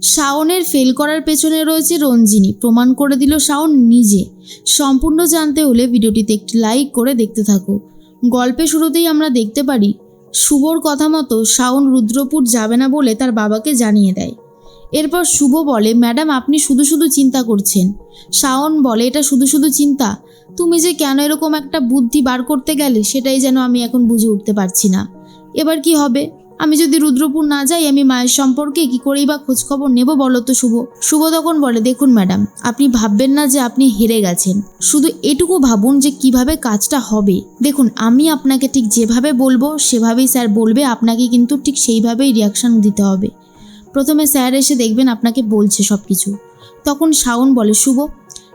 শাওনের ফেল করার পেছনে রয়েছে রঞ্জিনী, প্রমাণ করে দিল শাওন নিজে। সম্পূর্ণ জানতে হলে ভিডিওটিতে একটি লাইক করে দেখতে থাকো। গল্পের শুরুতেই আমরা দেখতে পারি শুভর কথা মতো শাওন রুদ্রপুর যাবে না বলে তার বাবাকে জানিয়ে দেয়। এরপর শুভ বলে, ম্যাডাম আপনি শুধু শুধু চিন্তা করছেন। শাওন বলে, এটা শুধু শুধু চিন্তা? তুমি যে কেন এরকম একটা বুদ্ধি বার করতে গেলে সেটাই যেন আমি এখন বুঝে উঠতে পারছি না। এবার কি হবে? আমি যদি রুদ্রপুর না যাই আমি মায়ের সম্পর্কে কি করেই বা খোঁজখবর নেব বলো তো শুভ। শুভ তখন বলে, দেখুন ম্যাডাম, আপনি ভাববেন না যে আপনি হেরে গেছেন, শুধু এটুকু ভাবুন যে কিভাবে কাজটা হবে। দেখুন আমি আপনাকে ঠিক যেভাবে বলবো সেভাবেই স্যার বলবে, আপনাকে কিন্তু ঠিক সেইভাবেই রিয়াকশন দিতে হবে। প্রথমে স্যার এসে দেখবেন আপনাকে বলছে সব কিছু। তখন শাওন বলে, শুভ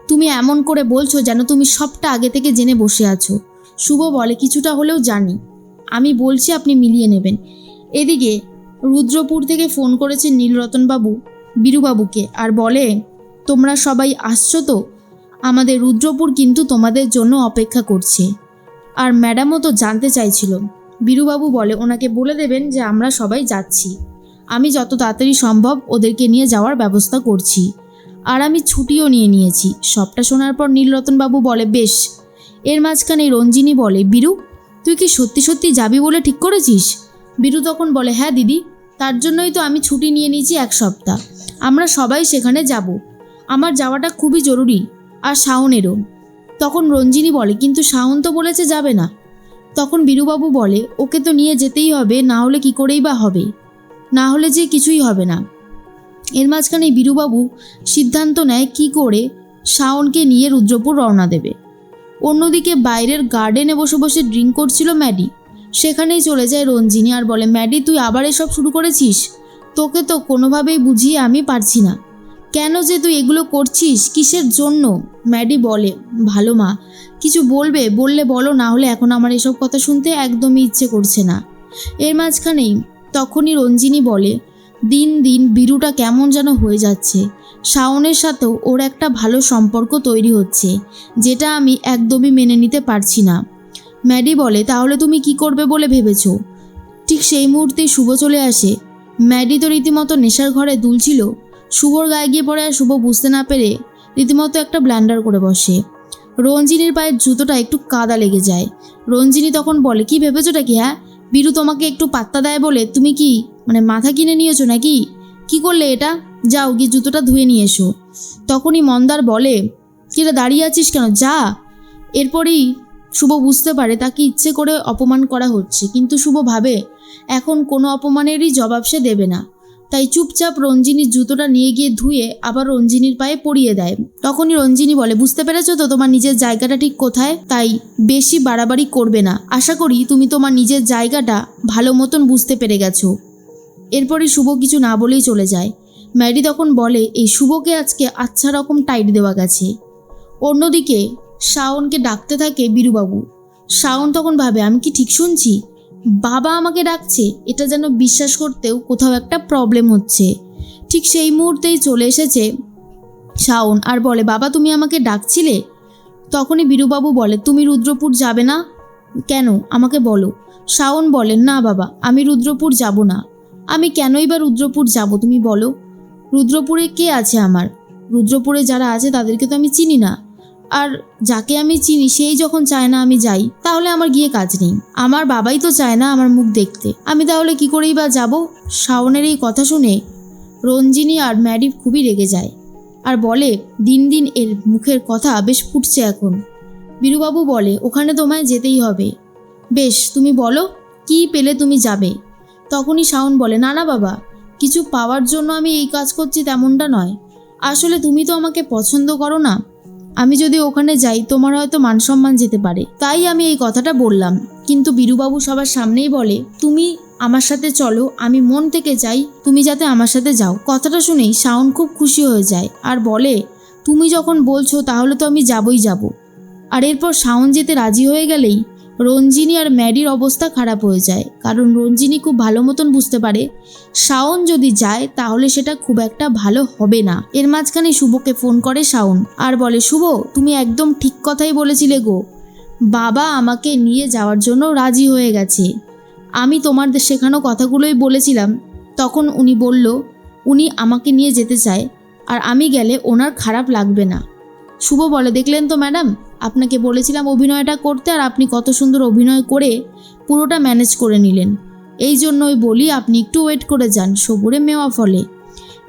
তুমি এমন করে বলছো যেন তুমি সবটা আগে থেকে জেনে বসে আছো। শুভ বলে, কিছুটা হলেও জানি, আমি বলছি আপনি মিলিয়ে নেবেন। এদিকে রুদ্রপুর থেকে ফোন করেছে নীলরতনবাবু বীরুবাবুকে আর বলে, তোমরা সবাই আসছো তো? আমাদের রুদ্রপুর কিন্তু তোমাদের জন্য অপেক্ষা করছে। আর ম্যাডামও তো জানতে চাইছিল। বীরুবাবু বলে, ওনাকে বলে দেবেন যে আমরা সবাই যাচ্ছি। আমি যত তাড়াতাড়ি সম্ভব ওদেরকে নিয়ে যাওয়ার ব্যবস্থা করছি, আর আমি ছুটিও নিয়ে নিয়েছি। সবটা শোনার পর নীলরতনবাবু বলে, বেশ। এর মাঝখানে রঞ্জিনী বলে, বীরু তুই কি সত্যি সত্যি যাবি বলে ঠিক করেছিস? বীরু তখন বলে, হ্যাঁ দিদি, তার জন্যই তো আমি ছুটি নিয়ে নিয়েছি 1 সপ্তাহ। আমরা সবাই সেখানে যাব, আমার যাওয়াটা খুবই জরুরি, আর শাওনেরও। তখন রঞ্জিনী বলে, কিন্তু শাওন তো বলেছে যাবে না। তখন বীরুবাবু বলে, ওকে তো নিয়ে যেতেই হবে, না হলে কি করেই বা হবে, না হলে যে কিছুই হবে না। এর মাঝখানে বীরুবাবু সিদ্ধান্ত নেয় কি করে শাওনকে নিয়ে রুদ্রপুর রওনা দেবে। অন্যদিকে বাইরের গার্ডেনে বসে বসে ড্রিঙ্ক করছিল ম্যাডি। সেখানেই চলে যায় রঞ্জিনী আর বলে, ম্যাডি তুই আবার এসব শুরু করেছিস? তোকে তো কোনোভাবেই বুঝিয়ে আমি পারছি না, কেন যে তুই এগুলো করছিস, কিসের জন্য? ম্যাডি বলে, ভালো মা, কিছু বললে বলো, না হলে এখন আমার এসব কথা শুনতে একদমই ইচ্ছে করছে না। এর মাঝখানেই তখনই রঞ্জিনী বলে, দিন দিন বীরুটা কেমন যেন হয়ে যাচ্ছে। শাওনের সাথেও ওর একটা ভালো সম্পর্ক তৈরি হচ্ছে, যেটা আমি একদমই মেনে নিতে পারছি না। ম্যাডি বলে, তাহলে তুমি কি করবে বলে ভেবেছো? ঠিক সেই মুহূর্তেই শুভ চলে আসে। ম্যাডি তো রীতিমতো নেশার ঘরে দুলছিল, শুভর গায়ে গিয়ে পড়ে আর শুভ বুঝতে না পেরে রীতিমতো একটা ব্লান্ডার করে বসে। রঞ্জিনীর পায়ের জুতোটা একটু কাদা লেগে যায়। রঞ্জিনী তখন বলে, কি ভেবেছোটা কি? হ্যাঁ, বীরু তোমাকে একটু পাত্তা দেয় বলে তুমি কি মাথা কিনে নিয়েছো নাকি? কি করলে এটা? যাও গিয়ে জুতোটা ধুয়ে নিয়ে এসো। তখনই মন্দার বলে, কিরা দাঁড়িয়ে আছিস কেন, যা। এরপরেই শুভ বুঝতে পারে তাকে ইচ্ছে করে অপমান করা হচ্ছে, কিন্তু শুভ ভাবে এখন কোনো অপমানেরই জবাব সে দেবে না। তাই চুপচাপ রঞ্জিনীর জুতোটা নিয়ে গিয়ে ধুয়ে আবার রঞ্জিনীর পায়ে পরিয়ে দেয়। তখনই রঞ্জিনী বলে, বুঝতে পেরেছো তো তোমার নিজের জায়গাটা ঠিক কোথায়? তাই বেশি বাড়াবাড়ি করবে না। আশা করি তুমি তোমার নিজের জায়গাটা ভালো মতন বুঝতে পেরে গেছো। এরপরই শুভ কিছু না বলেই চলে যায়। ম্যাডি তখন বলে, এই শুভকে আজকে আচ্ছা রকম টাইট দেওয়া গেছে। অন্যদিকে শাওনকে ডাকতে থাকে বীরুবাবু। শাওন তখন ভাবে, আমি কি ঠিক শুনছি? বাবা আমাকে ডাকছে, এটা যেন বিশ্বাস করতেও কোথাও একটা প্রবলেম হচ্ছে। ঠিক সেই মুহূর্তেই চলে এসেছে শাওন আর বলে, বাবা তুমি আমাকে ডাকছিলে? তখনই বীরুবাবু বলে, তুমি রুদ্রপুর যাবে না কেন আমাকে বলো। শাওন বলে, না বাবা, আমি রুদ্রপুর যাব না। আমি কেনই বা রুদ্রপুর যাব তুমি বলো? রুদ্রপুরে কে আছে আমার? রুদ্রপুরে যারা আছে তাদেরকে তো আমি চিনি না, আর যাকে আমি চিনি সেই যখন চায় না আমি যাই, তাহলে আমার গিয়ে কাজ নেই। আমার বাবাই তো চায় না আমার মুখ দেখতে, আমি তাহলে কি করেই বা যাব? শাওনের এই কথা শুনে রঞ্জিনী আর ম্যাডি খুবই রেগে যায় আর বলে, দিন দিন এর মুখের কথা বেশ ফুটছে এখন। বীরুবাবু বলে, ওখানে তোমায় যেতেই হবে। বেশ, তুমি বলো কি পেলে তুমি যাবে। তখনই শাওন বলে, না না বাবা, কিছু পাওয়ার জন্য আমি এই কাজ করছি তেমনটা নয়। আসলে তুমি তো আমাকে পছন্দ করো না, আমি যদি ওখানে যাই তোমার হয়তো মান সম্মান যেতে পারে, তাই আমি এই কথাটা বললাম। কিন্তু বীরুবাবু সবার সামনেই বলে, তুমি আমার সাথে চলো, আমি মন থেকে চাই তুমি যাতে আমার সাথে যাও। কথাটা শুনেই শাওন খুব খুশি হয়ে যায় আর বলে, তুমি যখন বলছো তাহলে তো আমি যাবই যাব। আর এরপর শাওন যেতে রাজি হয়ে গেলেই রঞ্জিনী আর ম্যাডির অবস্থা খারাপ হয়ে যায়, কারণ রঞ্জিনী খুব ভালো মতন বুঝতে পারে শাওন যদি যায় তাহলে সেটা খুব একটা ভালো হবে না। এর মাঝখানে শুভকে ফোন করে শাওন আর বলে, শুভ তুমি একদম ঠিক কথাই বলেছিলে গো, বাবা আমাকে নিয়ে যাওয়ার জন্য রাজি হয়ে গেছে। আমি তোমার শেখানো কথাগুলোই বলেছিলাম, তখন উনি আমাকে নিয়ে যেতে চায়, আর আমি গেলে ওনার খারাপ লাগবে না। শুভ বলে, দেখলেন তো ম্যাডাম, আপনাকে বলেছিলাম অভিনয়টা করতে, আর আপনি কত সুন্দর অভিনয় করে পুরোটা ম্যানেজ করে নিলেন। এই জন্যই বলি আপনি একটু ওয়েট করে যান, সবুরে মেওয়া ফলে।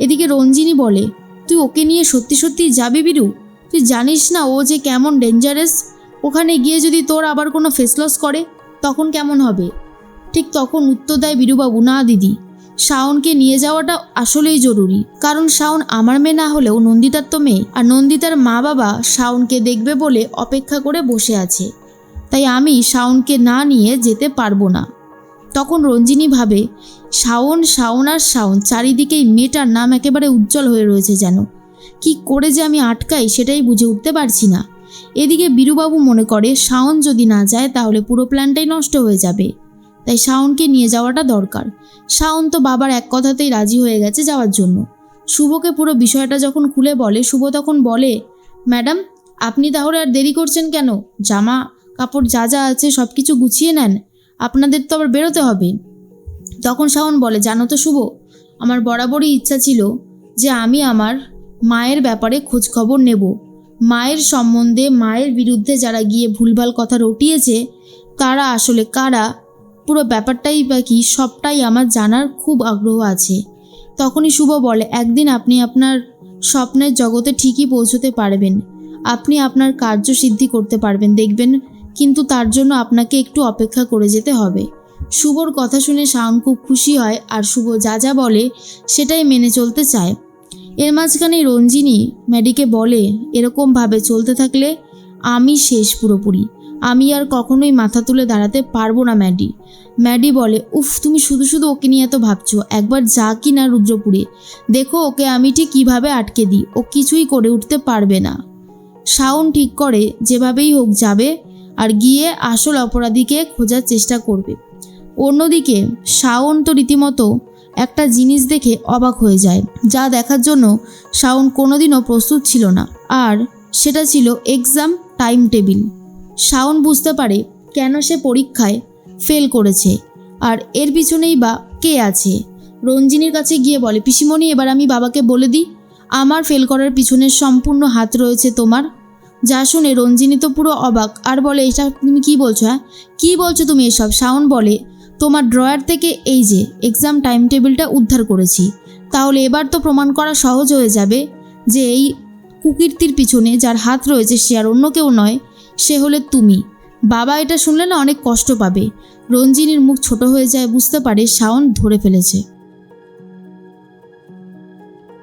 এদিকে রঞ্জিনী বলে, তুই ওকে নিয়ে সত্যি সত্যি যাবি বীরু? তুই জানিস না ও যে কেমন ডেঞ্জারাস? ওখানে গিয়ে যদি তোর আবার কোনো ফেসলস করে তখন কেমন হবে? ঠিক তখন উত্তর দেয় বীরুবাবু, না দিদি, শাওনকে নিয়ে যাওয়াটা আসলেই জরুরি। কারণ শাওন আমার মেয়ে না হলেও নন্দিতার তো মেয়ে, আর নন্দিতার মা বাবা শাওনকে দেখবে বলে অপেক্ষা করে বসে আছে। তাই আমি শাওনকে না নিয়ে যেতে পারবো না। তখন রঞ্জিনী ভাবে, শাওন শাওন আর শাওন, চারিদিকেই মেয়েটার নাম একেবারে উজ্জ্বল হয়ে রয়েছে যেন। কি করে যে আমি আটকাই সেটাই বুঝে উঠতে পারছি না। এদিকে বীরুবাবু মনে করে শাওন যদি না যায় তাহলে পুরো প্ল্যানটাই নষ্ট হয়ে যাবে, তাই শাওনকে নিয়ে যাওয়াটা দরকার। শাওন তো বাবার এক কথাতেই রাজি হয়ে গেছে যাওয়ার জন্য। শুভকে পুরো বিষয়টা যখন খুলে বলে, শুভ তখন বলে, ম্যাডাম আপনি তাহলে আর দেরি করছেন কেন? জামা কাপড় যা যা আছে সব কিছু গুছিয়ে নেন, আপনাদের তো আবার বেরোতে হবে। তখন শাওন বলে, জানো তো শুভ, আমার বরাবরই ইচ্ছা ছিল যে আমি আমার মায়ের ব্যাপারে খোঁজ খবর নেব। মায়ের সম্বন্ধে, মায়ের বিরুদ্ধে যারা গিয়ে ভুলভাল কথা রটিয়েছে তারা আসলে কারা, পুরো ব্যাপারটাই বা কি, সবটাই আমার জানার খুব আগ্রহ আছে। তখনই শুভ বলে, একদিন আপনি আপনার স্বপ্নের জগতে ঠিকই পৌঁছতে পারবেন, আপনি আপনার কার্যসিদ্ধি করতে পারবেন দেখবেন, কিন্তু তার জন্য আপনাকে একটু অপেক্ষা করে যেতে হবে। শুভর কথা শুনে শাওন খুব খুশি হয়, আর শুভ যা যা বলে সেটাই মেনে চলতে চায়। এর মাঝখানে রঞ্জিনী ম্যাডিকে বলে, এরকমভাবে চলতে থাকলে আমি শেষ পুরোপুরি, আমি আর কখনোই মাথা তুলে দাঁড়াতে পারবো না ম্যাডি। ম্যাডি বলে, উফ তুমি শুধু শুধু ওকে নিয়ে এত ভাবছো, একবার যা কি না রুদ্রপুরে, দেখো ওকে আমি ঠিক কীভাবে আটকে দিই, ও কিছুই করে উঠতে পারবে না। শাওন ঠিক করে যেভাবেই হোক যাবে, আর গিয়ে আসল অপরাধীকে খোঁজার চেষ্টা করবে। অন্যদিকে শাওন তো রীতিমতো একটা জিনিস দেখে অবাক হয়ে যায়, যা দেখার জন্য শাওন কোনোদিনও প্রস্তুত ছিল না, আর সেটা ছিল এক্সাম টাইম টেবিল। শাওন বুঝতে পারে কেন সে পরীক্ষায় ফেল করেছে, আর এর পিছনেই বা কে আছে। রঞ্জিনীর কাছে গিয়ে বলে, পিসিমণি এবার আমি বাবাকে বলে দিই আমার ফেল করার পিছনে সম্পূর্ণ হাত রয়েছে তোমার। যা শুনে রঞ্জিনী তো পুরো অবাক, আর বলে, এটা তুমি কি বলছো? হ্যাঁ কী বলছো তুমি এসব? শাওন বলে, তোমার ড্রয়ার থেকে এই যে এক্সাম টাইম টেবিলটা উদ্ধার করেছি, তাহলে এবার তো প্রমাণ করা সহজ হয়ে যাবে যে এই কুকীর্তির পিছনে যার হাত রয়েছে সে আর অন্য কেউ নয়, সে হলে তুমি। বাবা এটা শুনলে না অনেক কষ্ট পাবে। রঞ্জিনীর মুখ ছোট হয়ে যায়, বুঝতে পারে শাওন ধরে ফেলেছে।